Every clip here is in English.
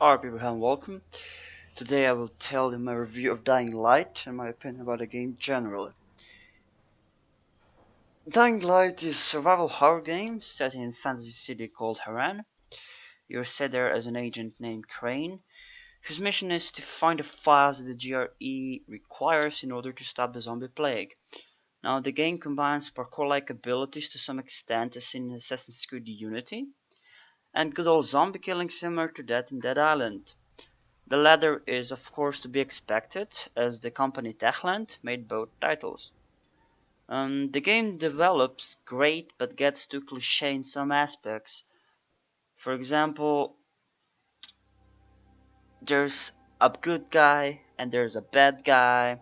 Alright people, and welcome. Today I will tell you my review of Dying Light and my opinion about the game generally. Dying Light is a survival horror game set in a fantasy city called Harran. You're set there as an agent named Crane, whose mission is to find the files that the GRE requires in order to stop the zombie plague. Now the game combines parkour-like abilities to some extent as in Assassin's Creed Unity, and good old zombie killing similar to that in Dead Island. The latter is of course to be expected, as the company Techland made both titles. The game develops great but gets too cliché in some aspects. For example, there's a good guy and there's a bad guy,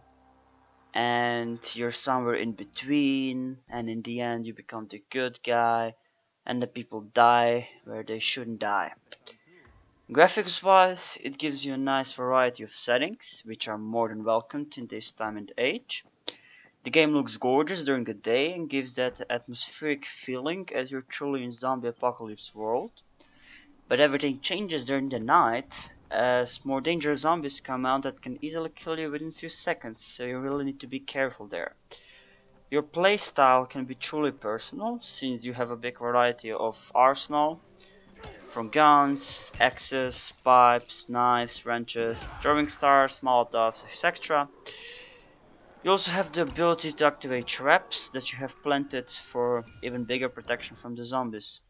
and you're somewhere in between, and in the end you become the good guy, and the people die where they shouldn't die. Graphics wise, it gives you a nice variety of settings, which are more than welcomed in this time and age. The game looks gorgeous during the day and gives that atmospheric feeling as you're truly in zombie apocalypse world. But everything changes during the night as more dangerous zombies come out that can easily kill you within a few seconds, so you really need to be careful there. Your playstyle can be truly personal, since you have a big variety of arsenal, from guns, axes, pipes, knives, wrenches, throwing stars, molotovs, etc. You also have the ability to activate traps that you have planted for even bigger protection from the zombies.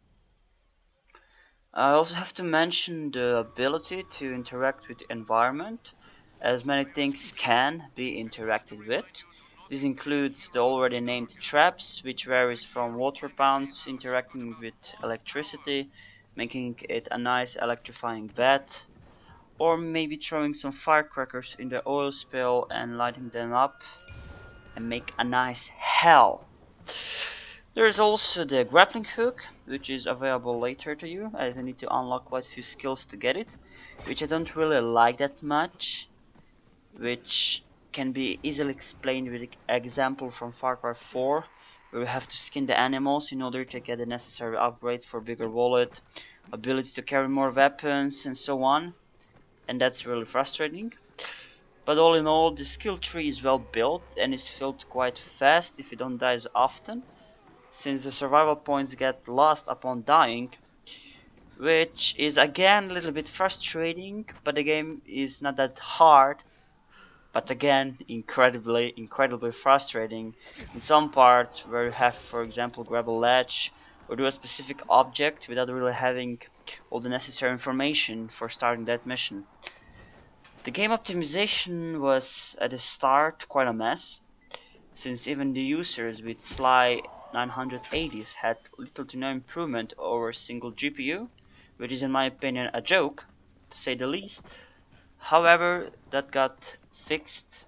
I also have to mention the ability to interact with the environment, as many things can be interacted with. This includes the already named traps, which varies from water pounds interacting with electricity, making it a nice electrifying bed, or maybe throwing some firecrackers in the oil spill and lighting them up and make a nice hell. There is also the grappling hook, which is available later to you, as I need to unlock quite a few skills to get it, which I don't really like that much, which can be easily explained with an example from Far Cry 4, where you have to skin the animals in order to get the necessary upgrade for bigger wallet, ability to carry more weapons, and so on, and that's really frustrating. But all in all, the skill tree is well built and is filled quite fast if you don't die as often, since the survival points get lost upon dying, which is again a little bit frustrating, but the game is not that hard, but again incredibly frustrating in some parts where you have, for example, grab a ledge or do a specific object without really having all the necessary information for starting that mission. The game optimization was at the start quite a mess, since even the users with Sly 980s had little to no improvement over a single GPU, which is in my opinion a joke, to say the least. However, that got fixed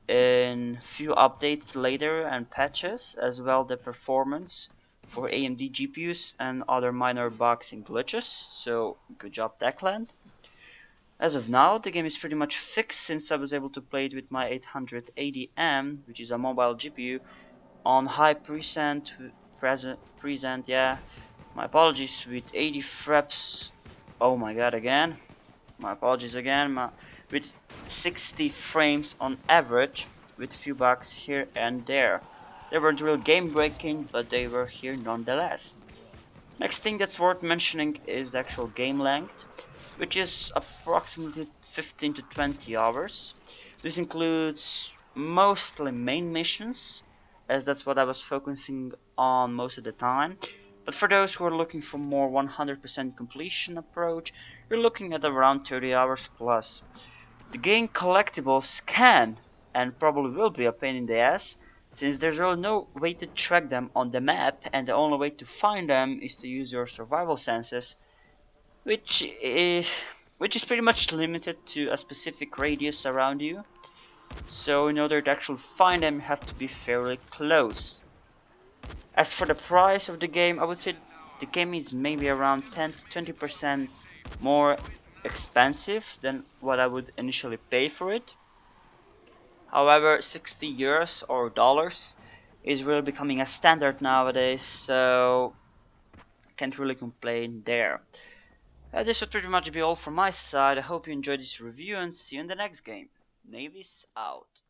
in few updates later and patches, as well the performance for AMD GPUs and other minor bugs and glitches, so good job Techland. As of now, the game is pretty much fixed since I was able to play it with my 880M, which is a mobile GPU, on high present, yeah, my apologies, with 80 fraps, oh my god again, my apologies again, with 60 frames on average, with a few bugs here and there. They weren't real game breaking, but they were here nonetheless. Next thing that's worth mentioning is the actual game length, which is approximately 15 to 20 hours. This includes mostly main missions, as that's what I was focusing on most of the time. But for those who are looking for more 100% completion approach, you're looking at around 30 hours plus. The game collectibles can and probably will be a pain in the ass, since there's really no way to track them on the map, and the only way to find them is to use your survival senses, which is pretty much limited to a specific radius around you. So in order to actually find them, you have to be fairly close. As for the price of the game, I would say the game is maybe around 10 to 20% more expensive than what I would initially pay for it. However, 60 euros or dollars is really becoming a standard nowadays, so can't really complain there. This would pretty much be all from my side. I hope you enjoyed this review and see you in the next game. Navis out.